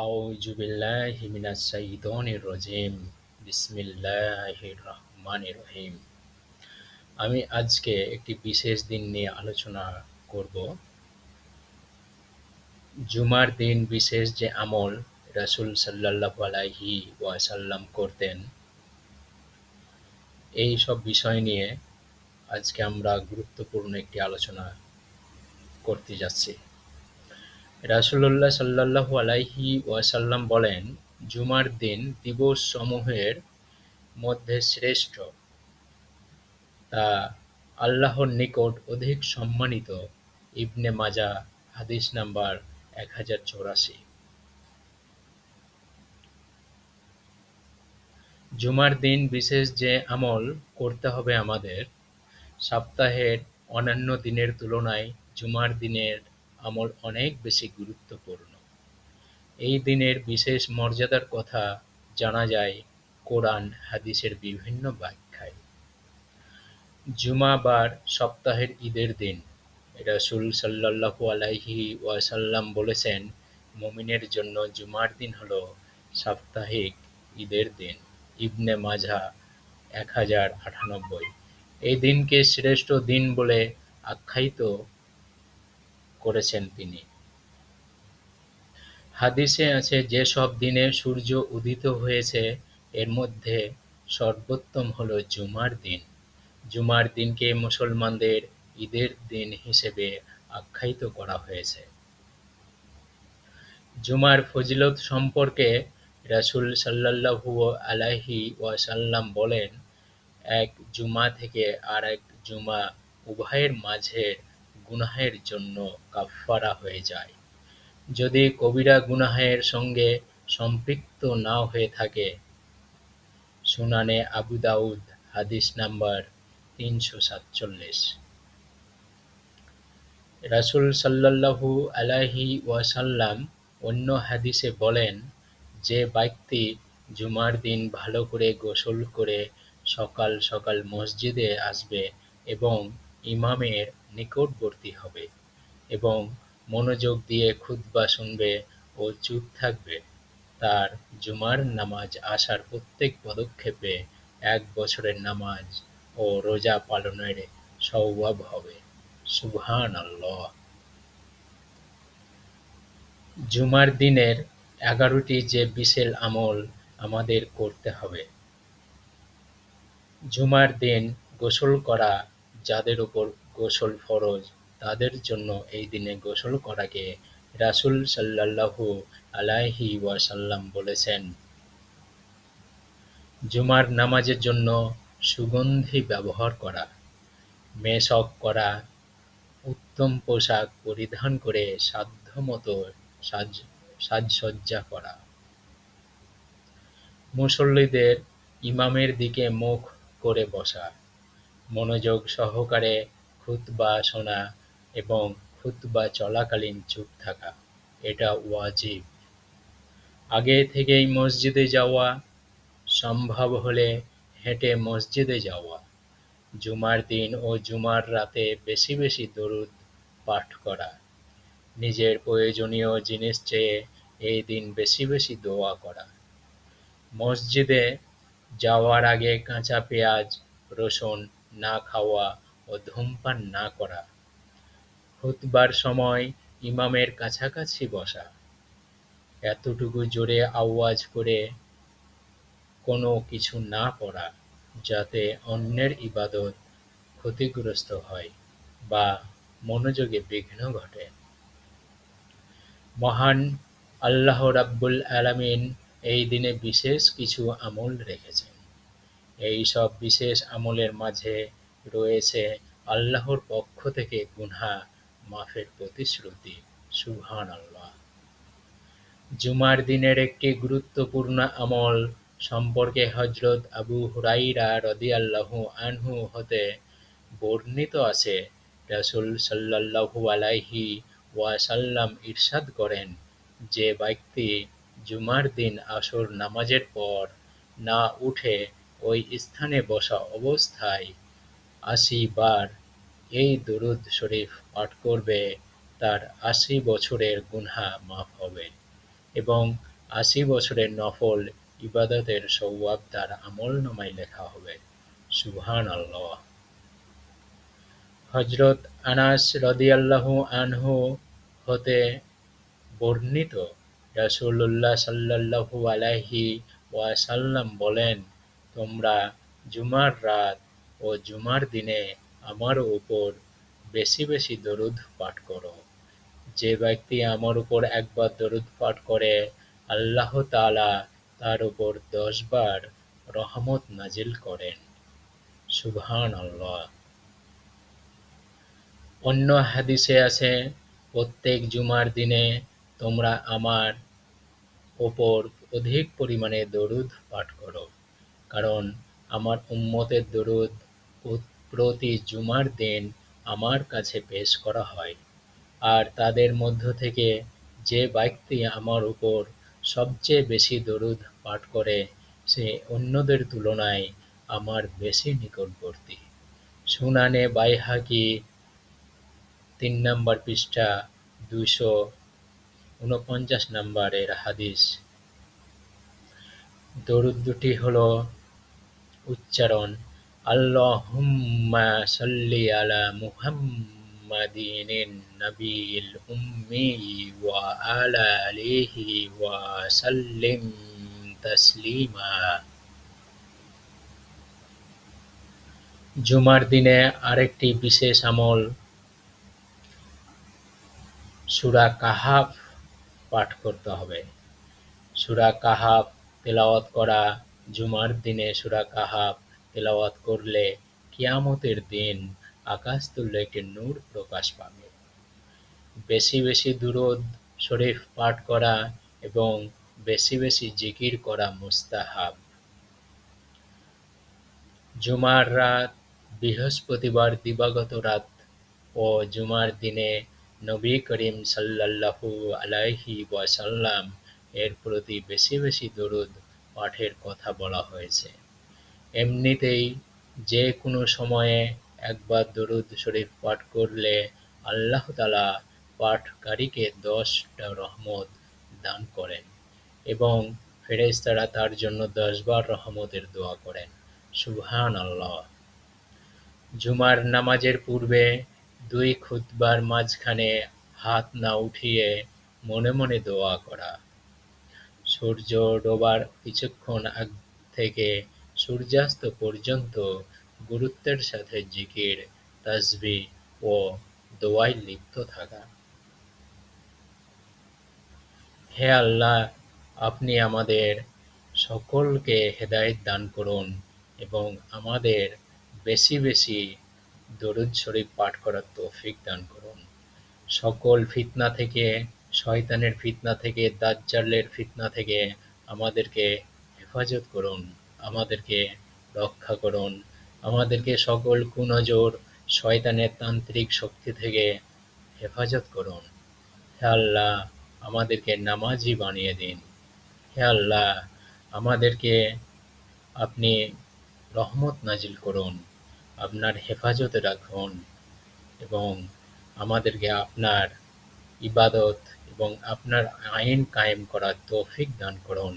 আউযু বিল্লাহি মিনাশ শাইতানির রাজিম। বিসমিল্লাহির রহমানির রহিম। আমি আজকে একটি বিশেষ দিন নিয়ে আলোচনা করব। জুমার দিন বিশেষ যে আমল রাসূল সাল্লাল্লাহু আলাইহি ওয়াসাল্লাম করতেন, এই সব বিষয় নিয়ে আজকে আমরা গুরুত্বপূর্ণ একটি আলোচনা করতে যাচ্ছি। রাসূলুল্লাহ সাল্লাল্লাহু আলাইহি ওয়াসাল্লাম বলেন, জুমার দিন দিবস সমূহের মধ্যে শ্রেষ্ঠ, তা আল্লাহর নিকট অধিক সম্মানিত। ইবনে মাজাহ হাদিস নাম্বার 1084। জুমার দিন বিশেষ যে আমল করতে হবে আমাদের, সপ্তাহের অন্যান্য দিনের তুলনায় জুমার দিনের আমল অনেক বেশি গুরুত্বপূর্ণ। এই দিনের বিশেষ মর্যাদার কথা জানা যায় কোরআন হাদিসের বিভিন্ন ব্যাখ্যায়। জুমা বার সপ্তাহের ঈদের দিন। রাসূল সাল্লাল্লাহু আলাইহি ওয়াসাল্লাম বলেছেন, মুমিনের জন্য জুমার দিন হল সাপ্তাহিক ঈদের দিন। ইবনে মাজাহ 1098। এই দিনকে শ্রেষ্ঠ দিন বলে আখ্যায়িত করেছেন তিনি। হাদিসে আছে, যেসব দিনে সূর্য উদিত হয়েছে এর মধ্যে সর্বোত্তম হল জুমার দিন। জুমার দিনকে মুসলমানদের ঈদের দিন হিসেবে আখ্যায়িত করা হয়েছে। জুমার ফজিলত সম্পর্কে রাসূল সাল্লাল্লাহু আলাইহি ওয়াসাল্লাম বলেন, এক জুমা থেকে আর এক জুমা উভয়ের মাঝের গুনাহের জন্য কাফফারা হয়ে যায়, যদি কবিরা গুনাহের সঙ্গে সম্পৃক্ত না হয়ে থাকে। সুনানে আবু দাউদ হাদিস নাম্বার 347। রাসূল সাল্লাল্লাহু আলাইহি ওয়াসাল্লাম অন্য হাদিসে বলেন, যে ব্যক্তি জুমার দিন ভালো করে গোসল করে সকাল সকাল মসজিদে আসবে এবং ইমামের নিকটবর্তী হবে এবং মনোযোগ দিয়ে খুতবা শুনবে ও চুপ থাকবে, তার জুমার নামাজ আসার প্রত্যেক পদক্ষেপে 1 বছরের নামাজ ও রোজা পালনের সওয়াব হবে। সুবহানাল্লাহ। জুমার দিনের 11টি যে বিশেষ আমল আমাদের করতে হবে। জুমার দিন গোসল করা, যাদের উপর গোসল ফরজ তাদের জন্য এই দিনে গোসল করাকে রাসূল সাল্লাল্লাহু আলাইহি ওয়াসাল্লাম বলেছেন। জুমার নামাজের জন্য সুগন্ধি ব্যবহার করা, মেশক করা, উত্তম পোশাক পরিধান করে সাধ্যমতো সাজসজ্জা করা, মুসল্লিদের ইমামের দিকে মুখ করে বসা, মনোযোগ সহকারে খুতবা শোনা এবং খুতবা চলাকালীন চুপ থাকা, এটা ওয়াজিব। আগে থেকেই মসজিদে যাওয়া, সম্ভব হলে হেঁটে মসজিদে যাওয়া, জুমার দিন ও জুমার রাতে বেশি বেশি দরুদ পাঠ করা, নিজের প্রয়োজনীয় জিনিস চেয়ে এই দিন বেশি বেশি দোয়া করা, মসজিদে যাওয়ার আগে কাঁচা পেঁয়াজ, রসুন না খাওয়া ও ধূমপান না করা, খুতবার সময় ইমামের কাছাকাছি বসা, এতটুকু জোরে আওয়াজ করে কোনো কিছু না পড়া যাতে অন্যের ইবাদত ক্ষতিগ্রস্ত হয় বা মনোযোগে বিঘ্ন ঘটে। মহান আল্লাহ রাব্বুল আলামিন এই দিনে বিশেষ কিছু আমল রেখেছেন। এই সব বিশেষ আমলের মাঝে রয়েছে আল্লাহর পক্ষ থেকে গুনাহ মাফের প্রতিশ্রুতি। সুবহানাল্লাহ। জুমার দিনের একটি গুরুত্বপূর্ণ আমল সম্পর্কে হযরত আবু হুরায়রা রাদিয়াল্লাহু আনহু হতে বর্ণিত আছে, রাসূল সাল্লাল্লাহু আলাইহি ওয়াসাল্লাম ইরশাদ করেন, যে ব্যক্তি জুমার দিন আসর নামাজের পর না উঠে ওই স্থানে বসা অবস্থায় ৮০ বার এই দুরূদ শরীফ পাঠ করবে, তার ৮০ বছরের গুনাহ মাফ হবে এবং 80 বছরের নফল ইবাদতের সওয়াব তার আমলনামায় লেখা হবে। সুবহানাল্লাহ। হযরত আনাস রাদিয়াল্লাহু আনহু হতে বর্ণিত, রাসূলুল্লাহ সাল্লাল্লাহু আলাইহি ওয়াসাল্লাম বলেন, তোমরা জুমার রাত ও জুমার দিনে আমার উপর বেশি বেশি দরুদ পাঠ করো। যে ব্যক্তি আমার উপর একবার দরুদ পাঠ করে, আল্লাহ তাআলা তার উপর 10 বার রহমত নাজিল করেন। সুবহানাল্লাহ। অন্য হাদিসে আছে, প্রত্যেক জুমার দিনে তোমরা আমার ওপর অধিক পরিমাণে দরুদ পাঠ করো, কারণ আমার উম্মতের দরুদ প্রতি জুমার দিন আমার কাছে পেশ করা হয়, আর তাদের মধ্য থেকে যে ব্যক্তি আমার উপর সবচেয়ে বেশি দরুদ পাঠ করে সে অন্যদের তুলনায় আমার বেশি নিকটবর্তী। সুনানে বাইহাকি 3 নম্বর পৃষ্ঠা 249 নম্বরের হাদিস। দরুদ দুটি হলো উচ্চারণ, আল্লাহুম্মা সাল্লি আলা মুহাম্মাদিন নাবিয়িল উম্মি ওয়া আলা আলিহি ওয়া সাল্লিম তাসলিমা। জুমার দিনে আরেকটি বিশেষ আমল সূরা কাহাফ পাঠ করতে হবে। সূরা কাহাফ তেলাওয়াত করা, জুমার দিনে সূরা কাহাফ তেলাওয়াত করলে কিয়ামতের দিন আকাশতুল্য একটি নূর প্রকাশ পাবে। বেশি বেশি দুরূদ শরীফ পাঠ করা এবং বেশি বেশি জিকির করা মুস্তাহাব। জুমার রাত, বৃহস্পতিবার দিবাগত রাত ও জুমার দিনে নবী করিম সাল্লাল্লাহু আলাইহি ওয়াসাল্লাম এর প্রতি বেশি বেশি দরুদ পাঠের কথা বলা হয়েছে। এমনিতেই যে কোনো সময়ে একবার দরুদ শরীফ পাঠ করলে আল্লাহ তাআলা পাঠকারীকে 10টা রহমত দান করেন এবং ফেরেশতারা তার জন্য 10 বার রহমতের দোয়া করেন। সুবহানাল্লাহ। জুমার নামাজের পূর্বে 2 খুতবার মাঝখানে হাত না উঠিয়ে মনে মনে দোয়া করা। সূর্য ডোবার কিছুক্ষণ আগ থেকে সূর্যাস্ত পর্যন্ত গুরুত্বের সাথে জিকির, তাসবিহ ও দোয়ায় লিপ্ত থাকা। হে আল্লাহ, আপনি আমাদের সকলকে হেদায়েত দান করুন এবং আমাদের বেশি বেশি দরুদ শরীফ পাঠ করার তৌফিক দান করুন। সকল ফিতনা থেকে, শয়তানের ফিতনা থেকে, দাজ্জালের ফিতনা থেকে আমাদেরকে হেফাজত করুন, আমাদেরকে রক্ষা করুন, আমাদেরকে সকল কুনজর, শয়তানের তান্ত্রিক শক্তি থেকে হেফাজত করুন। হে আল্লাহ, আমাদেরকে নামাজি বানিয়ে দিন। হে আল্লাহ, আমাদেরকে আপনি রহমত নাজিল করুন, আপনার হেফাজতে রাখুন এবং আমাদেরকে আপনার ইবাদত এবং আপনার আইন কায়েম করার তৌফিক দান করুন।